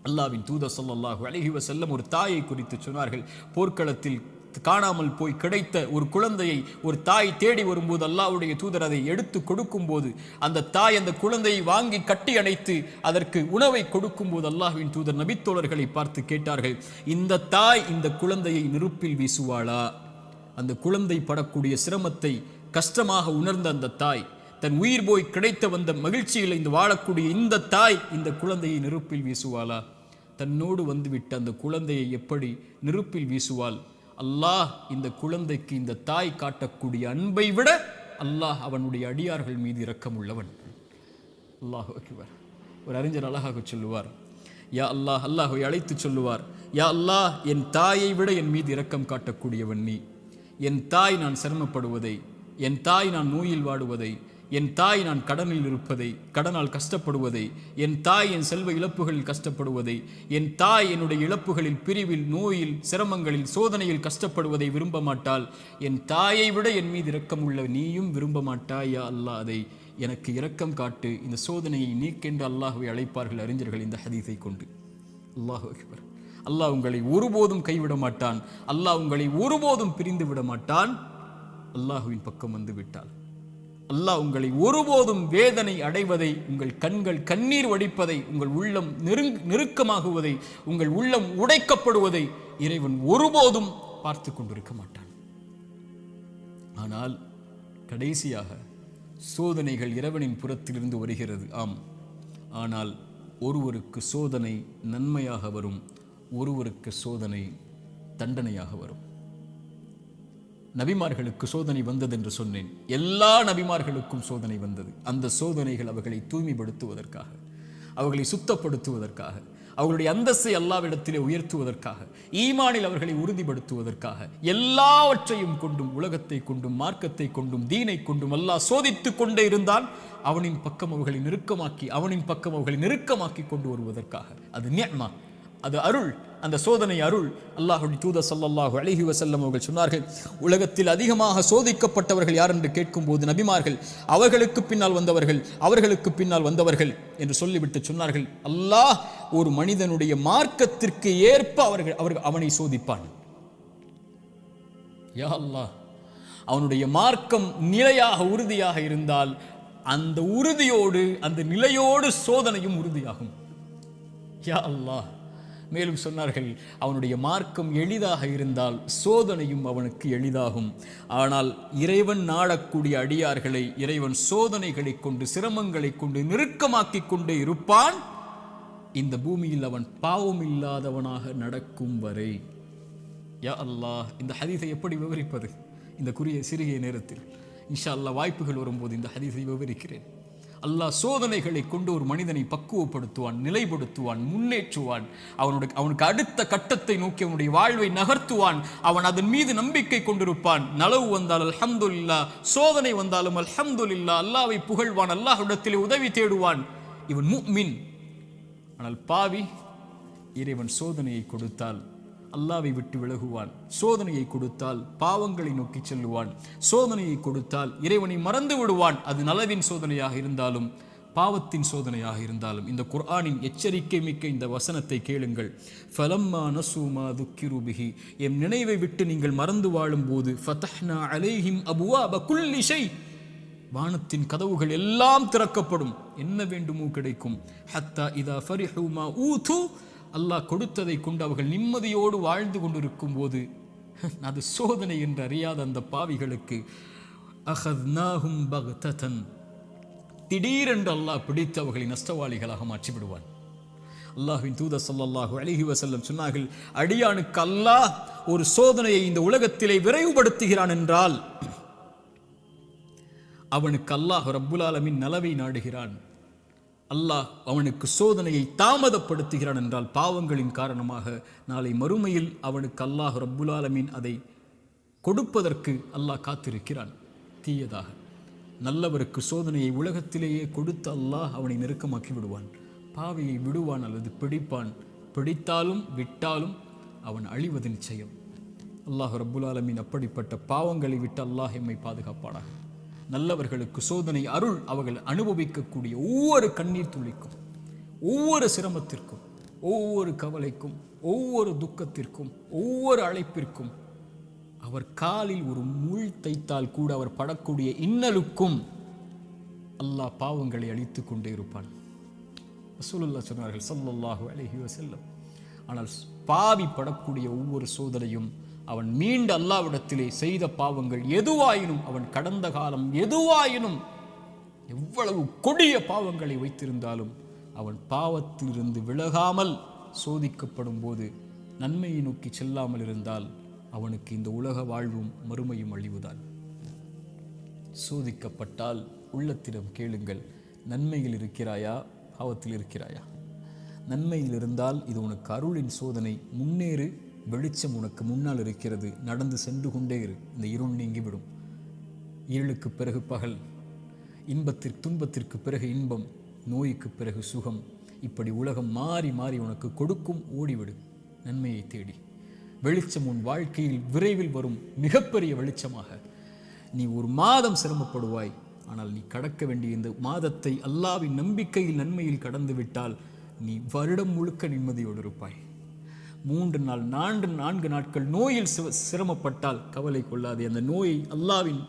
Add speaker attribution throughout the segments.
Speaker 1: அல்லாஹ்வின் தூதர் ஸல்லல்லாஹு அலைஹி வஸல்லம் ஒரு தாயை குறித்து சொன்னார்கள். போர்க்களத்தில் காணாமல் போய் கிடைத்த ஒரு குழந்தையை ஒரு தாய் தேடி வரும்போது அல்லாஹ்வுடைய தூதர் அதை எடுத்து கொடுக்கும்போது அந்த தாய் அந்த குழந்தையை வாங்கி கட்டி அணைத்து அதற்கு உணவை கொடுக்கும்போது அல்லாஹ்வின் தூதர் நபித்தோழர்களை பார்த்து கேட்டார்கள், இந்த தாய் இந்த குழந்தையை நெருப்பில் வீசுவாளா? அந்த குழந்தை படக்கூடிய சிரமத்தை கஷ்டமாக உணர்ந்த அந்த தாய், தன் உயிர் போய் கிடைத்த வந்த மகிழ்ச்சியில் இந்த வாழக்கூடிய இந்த தாய் இந்த குழந்தையை நெருப்பில் வீசுவாளா? தன்னோடு வந்துவிட்ட அந்த குழந்தையை எப்படி நெருப்பில் வீசுவாள்? அல்லாஹ் இந்த குழந்தைக்கு இந்த தாய் காட்டக்கூடிய அன்பை விட அல்லாஹ் அவனுடைய அடியார்கள் மீது இரக்கம் உள்ளவன். அல்லாஹ் அக்பர். ஒரு அறிஞர் அழகாக சொல்லுவார், யா அல்லாஹ், அல்லாஹ்வை அழைத்து சொல்லுவார், யா அல்லாஹ், என் தாயை விட என் மீது இரக்கம் காட்டக்கூடியவன் நீ. என் தாய் நான் சிரமப்படுவதை, என் தாய் நான் நோயில் வாடுவதை, என் தாய் நான் கடனில் இருப்பதை, கடனால் கஷ்டப்படுவதை, என் தாய் என் செல்வ இழப்புகளில் கஷ்டப்படுவதை, என் தாய் என்னுடைய இழப்புகளில், பிரிவில், நோயில், சிரமங்களில், சோதனையில் கஷ்டப்படுவதை விரும்ப மாட்டாள். என் தாயை விட என் மீது இரக்கம் உள்ள நீயும் விரும்ப மாட்டாயா அல்லாஹ், அதை எனக்கு இரக்கம் காட்டு, இந்த சோதனையை நீக்கென்று அல்லாஹ்வை அழைப்பார்கள் அறிஞர்கள் இந்த ஹதீஸை கொண்டு. அல்லாஹு அக்பர். அல்லாஹ் உங்களை ஒருபோதும் கைவிட மாட்டான். அல்லாஹ் உங்களை ஒருபோதும் பிரிந்து விட மாட்டான். அல்லாஹுவின் பக்கம் வந்து விட்டால் அல்லாஹ் உங்களை ஒருபோதும் வேதனை அடைவதை, உங்கள் கண்கள் கண்ணீர் வடிப்பதை, உங்கள் உள்ளம் நெருக்கமாகுவதை, உங்கள் உள்ளம் உடைக்கப்படுவதை இறைவன் ஒருபோதும் பார்த்து கொண்டிருக்க மாட்டான். ஆனால் கடைசியாக சோதனைகள் இறைவனின் புறத்திலிருந்து வருகிறது, ஆம். ஆனால் ஒருவருக்கு சோதனை நன்மையாக வரும், ஒருவருக்கு சோதனை தண்டனையாக வரும். நபிமார்களுக்கு சோதனை வந்தது என்று சொன்னேன். எல்லா நபிமார்களுக்கும் சோதனை வந்தது. அந்த சோதனைகள் அவர்களை தூய்மைப்படுத்துவதற்காக, அவர்களை சுத்தப்படுத்துவதற்காக, அவர்களுடைய அந்தஸ்தை அல்லாஹ்விடத்திலே உயர்த்துவதற்காக, ஈமானில் அவர்களை உறுதிப்படுத்துவதற்காக, எல்லாவற்றையும் கொண்டும், உலகத்தை கொண்டும், மார்க்கத்தை கொண்டும், தீனை கொண்டும் அல்லாஹ் சோதித்துக் கொண்டே இருந்தால் அவனின் பக்கம் அவர்களை நெருக்கமாக்கி, அவனின் பக்கம் அவர்களை நெருக்கமாக்கி கொண்டு வருவதற்காக. அது நிஅமா, அது அருள். அந்த சோதனை அருள். அல்லாஹ்வுடைய தூதர் ஸல்லல்லாஹு அலைஹி வஸல்லம் அவர்கள் சொன்னார்கள், உலகத்தில் அதிகமாக சோதிக்கப்பட்டவர்கள் யார் என்று கேட்கும்போது நபிமார்கள், அவர்களுக்கு பின்னால் வந்தவர்கள், அவர்களுக்கு பின்னால் வந்தவர்கள் என்று சொல்லிவிட்டு சொன்னார்கள், அல்லாஹ் ஒரு மனிதனுடைய மார்க்கத்திற்கு ஏற்ப அவனை சோதிப்பான். யா அல்லாஹ், அவனுடைய மார்க்கம் நிலையாக உறுதியாக இருந்தால் அந்த உறுதியோடு, அந்த நிலையோடு சோதனையும் உறுதியாகும். யா அல்லாஹ். மேலும் சொன்னார்கள், அவனுடைய மார்க்கம் எளிதாக இருந்தால் சோதனையும் அவனுக்கு எளிதாகும். ஆனால் இறைவன் நாடக்கூடிய அடியார்களை இறைவன் சோதனைகளை கொண்டு, சிரமங்களை கொண்டு நெருக்கமாக்கி கொண்டே இருப்பான், இந்த பூமியில் அவன் பாவம் இல்லாதவனாக நடக்கும் வரை. யா அல்லாஹ், இந்த ஹதீஸை எப்படி விவரிப்பது இந்த சிறிய நேரத்தில்? இன்ஷா அல்லாஹ் வாய்ப்புகள் வரும்போது இந்த ஹதீஸை விவரிக்கிறேன். அல்லாஹ் சோதனைகளை கொண்டு ஒரு மனிதனை பக்குவப்படுத்துவான், நிலைப்படுத்துவான், முன்னேற்றுவான். அவனுக்கு அடுத்த கட்டத்தை நோக்கி அவனுடைய வாழ்வை நகர்த்துவான். அவன் அதன் மீது நம்பிக்கை கொண்டிருப்பான். நலவு வந்தால் அல்ஹம்துலில்லாஹ், சோதனை வந்தாலும் அல்ஹம்துலில்லாஹ், அல்லாஹ்வை புகழ்வான், அல்லாஹ்விடத்திலே உதவி தேடுவான். இவன் முஃமின். ஆனால் பாவி, இறைவன் சோதனையை கொடுத்தால் அல்லாஹ்வை விட்டு விலகுவான், சோதனையை கொடுத்தால் பாவங்களை நோக்கி செல்லுவான், சோதனையை கொடுத்தால் இறைவனை மறந்து விடுவான். அது நலவின் சோதனையாக இருந்தாலும் பாவத்தின் சோதனையாக இருந்தாலும். இந்த குர்ஆனின் எச்சரிக்கை மிக்க இந்த வசனத்தை கேளுங்கள். ஃபலம்மா நஸூமா துக்கிரு பிஹி, எம் நினைவை விட்டு நீங்கள் மறந்து வாழும் போது, ஃபதஹ்னா அலைஹிம் அபுவாப குல்லி ஷை, வானத்தின் கதவுகள் எல்லாம் திறக்கப்படும், என்ன வேண்டுமோ கிடைக்கும். ஹத்தா இதா ஃபரிஹு மா ஊது, அல்லாஹ் கொடுத்ததை கொண்டு அவர்கள் நிம்மதியோடு வாழ்ந்து கொண்டிருக்கும் போது, அது சோதனை என்று அறியாத அந்த பாவிகளுக்கு அஹத்னாஹும் பக்ததன், திடீரென்று அல்லாஹ் பிடித்து அவர்களை நஷ்டவாளிகளாக மாற்றிவிடுவான். அல்லாஹ்வின் தூதர் ஸல்லல்லாஹு அலைஹி வஸல்லம் சொன்னார்கள், அடியானுக்கு அல்லாஹ் ஒரு சோதனையை இந்த உலகத்திலே விரைவுபடுத்துகிறான் என்றால் அவனுக்கு அல்லாஹ் ரப்புல் ஆலமீன் நலவை நாடுகிறான். அல்லாஹ் அவனுக்கு சோதனையை தாமதப்படுத்துகிறான் என்றால் பாவங்களின் காரணமாக நாளை மறுமையில் அவனுக்கு அல்லாஹ் ரப்புல் ஆலமீன் அதை கொடுப்பதற்கு அல்லாஹ் காத்திருக்கிறான். தீயதாக நல்லவருக்கு சோதனையை உலகத்திலேயே கொடுத்து அல்லாஹ் அவனை நெருக்கமாக்கி விடுவான். பாவியை விடுவான் அல்லது பிடிப்பான். பிடித்தாலும் விட்டாலும் அவன் அழிவது நிச்சயம். அல்லாஹ் ரப்புல் ஆலமீன் அப்படிப்பட்ட பாவங்களை விட்டு அல்லாஹ் எம்மை பாதுகாப்பானாக. நல்லவர்களுக்கு சோதனை அருள். அவர்கள் அனுபவிக்கக்கூடிய ஒவ்வொரு கண்ணீர் துளிக்கும், ஒவ்வொரு சிரமத்திற்கும் ஒவ்வொரு கவலைக்கும், ஒவ்வொரு துக்கத்திற்கும், ஒவ்வொரு அழைப்பிற்கும், அவர் காலில் ஒரு முள் தைத்தால் கூட அவர் படக்கூடிய இன்னலுக்கும் அல்லாஹ் பாவங்களை அழித்து கொண்டே இருப்பான். ரசூலுல்லாஹ் சொன்னார்கள் ஸல்லல்லாஹு அலைஹி வஸல்லம். ஆனால் பாவி படக்கூடிய ஒவ்வொரு சோதனையும் அவன் மீண்டு அல்லாஹ்விடத்திலே செய்த பாவங்கள் எதுவாயினும், அவன் கடந்த காலம் எதுவாயினும், எவ்வளவு கொடிய பாவங்களை வைத்திருந்தாலும் அவன் பாவத்திலிருந்து விலகாமல் சோதிக்கப்படும் போது நன்மையை நோக்கி செல்லாமல் இருந்தால் அவனுக்கு இந்த உலக வாழ்வும் மறுமையும் அழிவுதான். சோதிக்கப்பட்டால் உள்ளத்திடம் கேளுங்கள், நன்மையில் இருக்கிறாயா, பாவத்தில் இருக்கிறாயா? நன்மையில் இருந்தால் இது உனக்கு அருளின் சோதனை, முன்னேறு, வெளிச்சம் உனக்கு முன்னால் இருக்கிறது, நடந்து சென்று கொண்டே இரு, இந்த இருள் நீங்கிவிடும். இருளுக்கு பிறகு பகல், துன்பத்திற்கு பிறகு இன்பம், நோய்க்கு பிறகு சுகம், இப்படி உலகம் மாறி மாறி உனக்கு கொடுக்கும். ஓடிவிடு நன்மையை தேடி. வெளிச்சம் உன் வாழ்க்கையில் விரைவில் வரும், மிகப்பெரிய வெளிச்சமாக. நீ ஒரு மாதம் சிரமப்படுவாய், ஆனால் நீ கடக்க வேண்டிய இந்த மாதத்தை அல்லாஹ்வின் நம்பிக்கையில் நன்மையில் கடந்து விட்டால் நீ வருடம் முழுக்க நிம்மதியோடு இருப்பாய். 3 நாள் 4 நாட்கள் நோயில் சிரமப்பட்டால் கவலை கொள்ளாதே. அந்த நோயை அல்லாஹ்வின்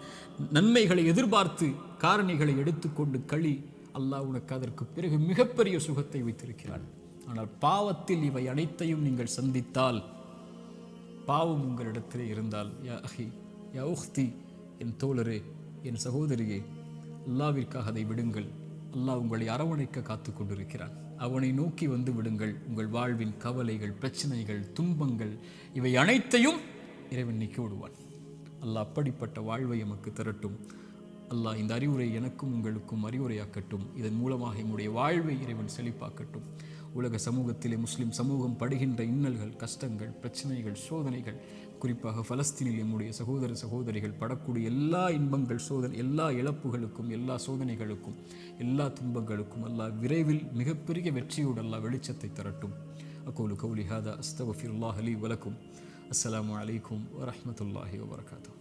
Speaker 1: நன்மைகளை எதிர்பார்த்து காரணிகளை எடுத்துக்கொண்டு களி, அல்லாஹ் உனக்கு அதற்கு பிறகு மிகப்பெரிய சுகத்தை வைத்திருக்கிறான். ஆனால் பாவத்தில் இவை அனைத்தையும் நீங்கள் சந்தித்தால், பாவம் உங்களிடத்திலே இருந்தால், யா அஹி யா உஹ்தி, என் தோழரே, என் சகோதரியே, அல்லாஹ்விற்காக அதை விடுங்கள். அல்லாஹ் உங்களை அரவணைக்க காத்து கொண்டிருக்கிறான். அவனை நோக்கி வந்து விடுங்கள். உங்கள் வாழ்வின் கவலைகள், பிரச்சனைகள், துன்பங்கள் இவை அனைத்தையும் இறைவன் நீக்கி விடுவான். அல்லாஹ் அப்படிப்பட்ட வாழ்வை எமக்கு தரட்டும். அல்லாஹ் இந்த அறிவுரை எனக்கும் உங்களுக்கும் அறிவுரையாக்கட்டும். இதன் மூலமாக எம்முடைய வாழ்வை இறைவன் செழிப்பாக்கட்டும். உலக சமூகத்திலே முஸ்லிம் சமூகம் படுகின்ற இன்னல்கள், கஷ்டங்கள், பிரச்சனைகள், சோதனைகள், குறிப்பாக பலஸ்தீனில் எம்முடைய சகோதர சகோதரிகள் படக்கூடிய எல்லா இன்பங்கள், எல்லா இழப்புகளுக்கும், எல்லா சோதனைகளுக்கும், எல்லா துன்பங்களுக்கும் அல்லாஹ் விரைவில் மிகப்பெரிய வெற்றியோடு அல்லாஹ் வெளிச்சத்தை தரட்டும். அகூலு கௌலி ஹாதா அஸ்தக்ஃபிருல்லாஹ் லீ வலக்கும். அஸ்ஸலாமு அலைக்கும் வரஹ்மத்துல்லாஹி வபரகாத்துஹு.